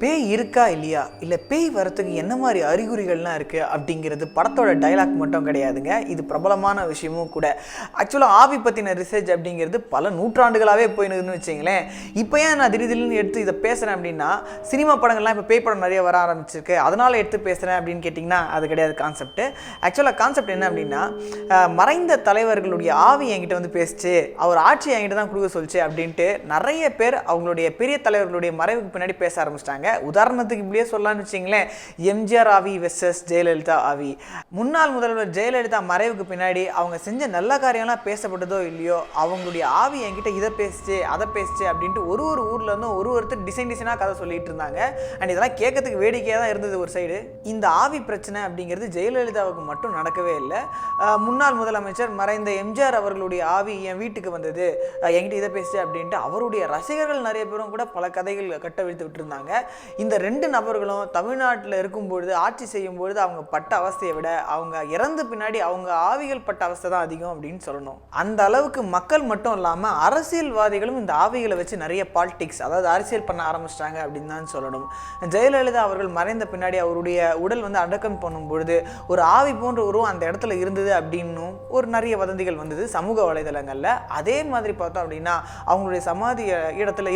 பேய் இருக்கா இல்லையா, இல்லை பேய் வரத்துக்கு என்ன மாதிரி அறிகுறிகள்லாம் இருக்குது அப்படிங்கிறது படத்தோட டைலாக் மட்டும் கிடையாதுங்க. இது பிரபலமான விஷயமும் கூட. ஆக்சுவலாக ஆவி பற்றின ரிசர்ச் அப்படிங்கிறது பல நூற்றாண்டுகளாகவே போயினுதுன்னு வச்சிங்களேன். இப்போ ஏன் நான் திடீர்னு எடுத்து இதை பேசுகிறேன் அப்படின்னா, சினிமா படங்கள்லாம் இப்போ பேய் படம் நிறைய வர ஆரம்பிச்சிருக்கு, அதனால் எடுத்து பேசுகிறேன் அப்படின்னு கேட்டிங்கன்னா அது கிடையாது கான்செப்ட்டு. ஆக்சுவலாக கான்செப்ட் என்ன அப்படின்னா, மறைந்த தலைவர்களுடைய ஆவி என்கிட்ட வந்து பேசிச்சு, அவர் ஆட்சி என்கிட்ட தான் கொடுக்க சொல்லிச்சு அப்படின்ட்டு நிறைய பேர் அவங்களுடைய பெரிய தலைவர்களுடைய மறைவுக்கு பின்னாடி பேச ஆரம்பிச்சிட்டாங்க. உதாரணத்துக்கு இப்படியே சொல்லலாம்னு வச்சிங்களேன், எம்ஜிஆர் ஆவி வெர்சஸ் ஜெயலலிதா ஆவி. முன்னாள் முதல்வர் ஜெயலலிதா மறைவுக்கு பின்னாடி அவங்க செஞ்ச நல்ல காரியம்லாம் பேசப்பட்டதோ இல்லையோ, அவங்களுடைய ஆவி என்கிட்ட இதை பேசிச்சு அதை பேசிச்சு அப்படின்ட்டு ஒரு ஊர்ல இருந்தும் ஒருத்தர் டிசைனாக கதை சொல்லிட்டு இருந்தாங்க. அண்ட் இதெல்லாம் கேட்கறதுக்கு வேடிக்கையாக தான் இருந்தது ஒரு சைடு. இந்த ஆவி பிரச்சனை அப்படிங்கிறது ஜெயலலிதாவுக்கு மட்டும் நடக்கவே இல்லை. முன்னாள் முதலமைச்சர் மறைந்த எம்ஜிஆர் அவர்களுடைய ஆவி என் வீட்டுக்கு வந்தது, என்கிட்ட இதை பேசிச்சு அப்படின்ட்டு அவருடைய ரசிகர்கள் நிறைய பேரும் கூட பல கதைகள் கட்டவிழ்த்து விட்டுருந்தாங்க. இந்த ரெண்டு நபர்களும் தமிழ்நாட்டில் இருக்கும்பொழுது, ஆட்சி செய்யும் பொழுது அவங்க பட்ட அவஸ்தையை விட அவங்க இறந்து பின்னாடி அவங்க ஆவிகள் பட்ட அவஸ்தை தான் அதிகம் அப்படின்னு சொல்லணும். அந்த அளவுக்கு மக்கள் மட்டும் இல்லாமல் அரசியல்வாதிகளும் இந்த ஆவிகளை வச்சு நிறைய பாலிடிக்ஸ், அதாவது அரசியல் பண்ண ஆரம்பிச்சிட்டாங்க அப்படின்னு தான் சொல்லணும். ஜெயலலிதா அவர்கள் மறைந்த பின்னாடி அவருடைய உடல் வந்து அடக்கம் பண்ணும் பொழுது ஒரு ஆவி போன்ற உருவம் அந்த இடத்துல இருந்தது அப்படின்னு ஒரு நிறைய வதந்திகள் வந்தது சமூக வலைதளங்களில். அதே மாதிரி பார்த்தோம் அப்படின்னா, அவங்களுடைய சமாதி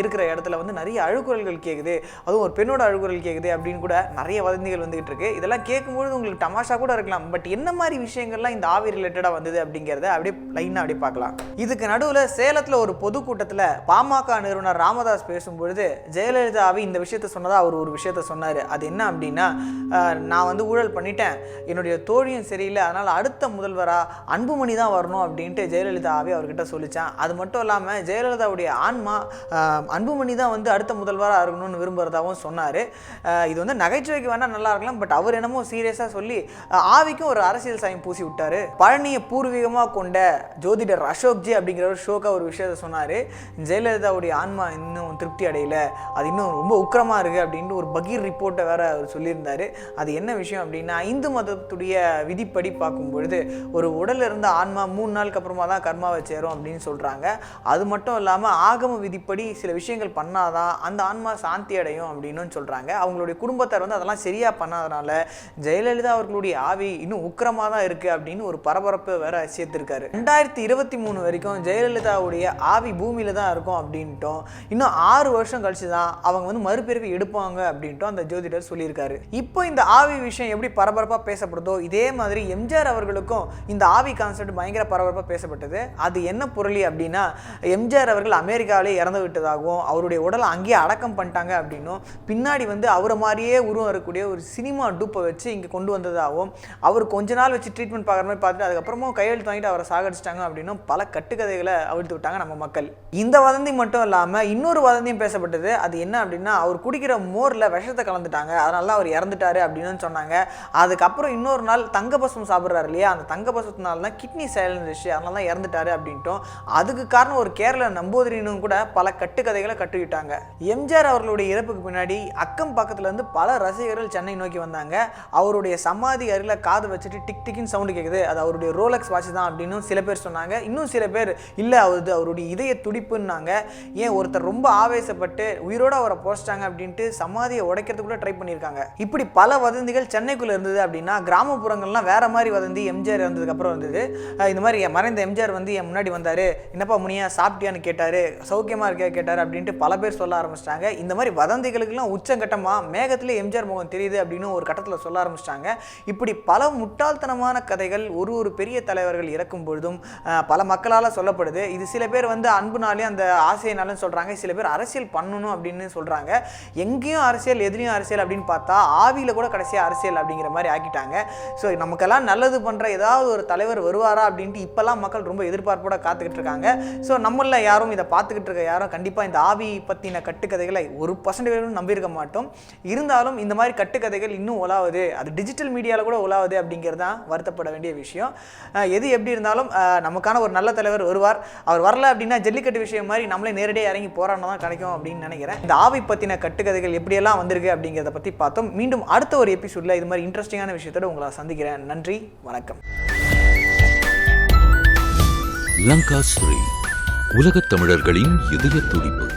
இருக்கிற இடத்துல வந்து நிறைய அழுகுரல்கள் கேட்குது, அதுவும் ஒரு பெண்ணோட அழுகுரல் கேட்குது அப்படின்னு கூட நிறைய வதந்திகள் வந்துகிட்டு இருக்கு. இதெல்லாம் கேட்கும்போது உங்களுக்கு தமாஷா கூட இருக்கலாம், பட் என்ன மாதிரி விஷயங்கள்லாம் இந்த ஆவி ரிலேட்டடாக வந்தது அப்படிங்கிறத அப்படியே லைனாக அப்படியே பார்க்கலாம். இதுக்கு நடுவில் சேலத்தில் ஒரு பொதுக்கூட்டத்தில் பாமக நிறுவனர் ராமதாஸ் பேசும்பொழுது ஜெயலலிதா ஆவி இந்த விஷயத்த சொன்னதா அவர் ஒரு விஷயத்த சொன்னார். அது என்ன அப்படின்னா, நான் வந்து ஊழல் பண்ணிட்டேன், என்னுடைய தோழியும் சரியில்லை, அதனால் அடுத்த முதல்வராக அன்புமணி தான் வரணும் அப்படின்ட்டு ஜெயலலிதா ஆவி அவர்கிட்ட சொல்லிச்சான். அது மட்டும் இல்லாமல் ஜெயலலிதாவுடைய ஆன்மா அன்புமணி தான் வந்து அடுத்த முதல்வராக இருக்கணும்னு விரும்புகிறதாகவும் சொன்னார். இது வந்து நகைச்சுவைக்கு வேணால் நல்லா இருக்கலாம், பட் அவர் என்னமோ சீரியஸாக சொல்லி ஆவிக்கும் ஒரு அரசியல் சாயம் பூசி விட்டார். பழனியை பூர்வீகமாக கொண்ட ஜோதிடர் அசோக்ஜி அப்படிங்கிற ஒரு ஷோக்காக ஒரு விஷயத்த சொன்னார். ஜெயலலிதாவுடைய ஆன்மா இன்னும் திருப்தி அடையல, அது இன்னும் ரொம்ப உக்கிரமாக இருக்குது அப்படின்ட்டு ஒரு பகீர் ரிப்போர்ட்டை வேற அவர் சொல்லியிருந்தார். அது என்ன விஷயம் அப்படின்னா, இந்து மதத்துடைய விதிப்படி பார்க்கும் பொழுது ஒரு உடலில் இருந்த ஆன்மா 3 நாளுக்கு அப்புறமா தான் கர்மாவை சேரும் அப்படின்னு சொல்கிறாங்க. அது மட்டும் இல்லாமல் ஆகம விதிப்படி சில விஷயங்கள் பண்ணாதான் அந்த ஆன்மா சாந்தி அடையும் அப்படின்னு சொல்கிறாங்க. அவங்களுடைய குடும்பத்தார் வந்து அதெல்லாம் சரியாக பண்ணாதனால ஜெயலலிதா அவர்களுடைய ஆவி இன்னும் உக்கிரமாக தான் இருக்குது அப்படின்னு ஒரு பரபரப்பு வேற சேர்த்துருக்காரு. 2023 வரைக்கும் ஜெயலலிதாவுடைய ஆவி பூமியில் தான் இருக்கும் அப்படின்ட்டும், இன்னும் 6 வருஷம் கழிச்சு தான் அவங்க வந்து மறுபிறவி எடுப்பாங்க அப்படின்ட்டும் அந்த ஜோதிடர் சொல்லியிருக்காரு. இப்போ இந்த ஆவி விஷயம் எப்படி பரபரப்பாக பேசப்படுதோ, இதே மாதிரி எம்ஜிஆர் அவர்களுக்கும் இந்த ஆவி கான்செப்ட் பயங்கர பரபரப்பாக பேசப்பட்டது. அது என்ன பொருளி அப்படின்னா, எம்ஜிஆர் அவர்கள் அமெரிக்காவிலே இறந்து விட்டதாகவும் அவருடைய உடலை அங்கேயே அடக்கம் பண்ணிட்டாங்க அப்படின்னும், பின்னாடி வந்து அவரை மாதிரியே உருவம் இருக்கக்கூடிய ஒரு சினிமா டூப்பை வச்சு இங்கே கொண்டு வந்ததாகவும், அவர் கொஞ்ச நாள் வச்சு ட்ரீட்மெண்ட் பார்க்குற மாதிரி பார்த்துட்டு அதுக்கப்புறமா கையெழுத்து வாங்கிட்டு அவரை சாகடிச்சிட்டாங்க அப்படின்னும் பல கட்டுக்கதைகளை அவிழ்த்து விட்டாங்க நம்ம மக்கள். இந்த வதந்தி மட்டும் இல்லாமல் இன்னொரு வதந்தியும் பேசப்பட்டது. அது என்ன அப்படின்னா, அவர் குடிக்கிற மோரில் விஷத்தை கலந்துட்டாங்க, அதனால அவர் இறந்துட்டாரு அப்படின்னு சொன்னாங்க. அதுக்கப்புறம் இன்னொரு நாள் தங்கபசம் சாப்பிட்றாரு இல்லையா, அந்த தங்கபசத்தினால தான் கிட்னி செயலிழந்துச்சு, அதனால தான் இறந்துட்டாரு அப்படின்ட்டும், அதுக்கு காரணம் ஒரு கேரள நம்பூதிரின்னு கூட பல கட்டுக்கதைகளை கட்டுவிட்டாங்க. எம்ஜிஆர் அவர்களுடைய இறப்புக்கு பின்னாடி அக்கம் பக்கத்துல இருந்து பல ரசிகர்கள் சென்னை நோக்கி வந்தாங்க. அவருடைய சமாதி அருகில் காது வச்சுட்டு டிக் டிக்னு சவுண்டு கேட்குது, அது அவருடைய ரோலக்ஸ் வாட்ச் தான் அப்படின்னு சில பேர் சொன்னாங்க. இன்னும் சில பேர் இல்லை அவருடைய இதய துடிப்புன்னாங்க. ஏன் ஒருத்தர் ரொம்ப ஆவேசப்பட்டு உயிரோடு அவரை போஸ்ட்டாங்க அப்படின்ட்டு சமாதியை உடைக்கிறதுக்குள்ள ட்ரை பண்ணியிருக்காங்க. இப்படி பல வதந்திகள் சென்னைக்குள்ளே இருந்தது அப்படின்னா, கிராமப்புறங்கள்லாம் வேற மாதிரி வதந்தி எம்ஜிஆர் இருந்ததுக்கு அப்புறம் இருந்தது. இந்த மாதிரி மறைந்த எம்ஜிஆர் வந்து என் முன்னாடி வந்தார், என்னப்பா முனியா சாப்பிட்டியான்னு கேட்டார், சௌக்கியமாக இருக்கியா கேட்டார் அப்படின்ட்டு பல பேர் சொல்ல ஆரம்பிச்சிட்டாங்க. இந்த மாதிரி வதந்திகளுக்கெல்லாம் உச்சங்கட்டமாக மேகத்திலே எம்ஜிஆர் முகம் தெரியுது அப்படின்னு ஒரு கட்டத்தில் சொல்ல ஆரம்பிச்சிட்டாங்க. இப்படி பல முட்டாள்தனமான கதைகள் ஒரு பெரிய தலைவர்கள் இறக்கும் பொழுதும் பல மக்களால் சொல்லப்படுது. இது சில பேர் வந்து அன்புனாலே அந்த ஆசையினாலும் சொல்கிறாங்க, சில பேர் அரசியல் பண்ணணும் அப்படின்னு சொல்கிறாங்க. எங்கேயும் அரசியல் எதுலேயும் அரசியல் அப்படின்னு பார்த்தா ஆவியில் கூட கடைசியாக அரசியல் அப்படிங்கிற மாதிரி ஆக்கிட்டாங்க. ஸோ நமக்கெல்லாம் நல்லது பண்ணுற ஏதாவது ஒரு தலைவர் வருவாரா அப்படின்ட்டு இப்போல்லாம் மக்கள் ரொம்ப எதிர்பார்ப்போட காத்துக்கிட்டு இருக்காங்க. ஸோ நம்மள யாரும் இதை பார்த்துக்கிட்டு இருக்க யாரும் கண்டிப்பாக இந்த ஆவி பற்றின கட்டுக்கதைகளை 1% நம்பியிருக்க மாட்டோம். இருந்தாலும் இந்த மாதிரி கட்டுக்கதைகள் இன்னும் உலாவுது, அது டிஜிட்டல் மீடியாவில் கூட உலாவுது அப்படிங்கிறது தான் வருத்தப்பட வேண்டிய விஷயம். எது எப்படி இருந்தாலும் நமக்கான ஒரு நல்ல தலைவர் வருவார். அவர் வரல அப்படின்னா ஜல்லிக்கட்டு விஷயம் மாதிரி நம்மளே நேரடியாக இறங்கி போராட்டம் தான் கிடைக்கும் அப்படின்னு நினைக்கிறேன். இந்த ஆவி பற்றின கட்டுக்கதைகள் எப்படியெல்லாம் வந்திருக்கு அப்படிங்கிறத பற்றி பார்த்தோம். மீண்டும் அடுத்த ஒரு எபிசோடில் இது மாதிரி இன்ட்ரெஸ்டிங்கான விஷயத்தோடு உங்களை சந்திக்கிறேன். நன்றி, வணக்கம். லங்கா ஸ்ரீ, உலகத் தமிழர்களின் இதய துடிப்பு.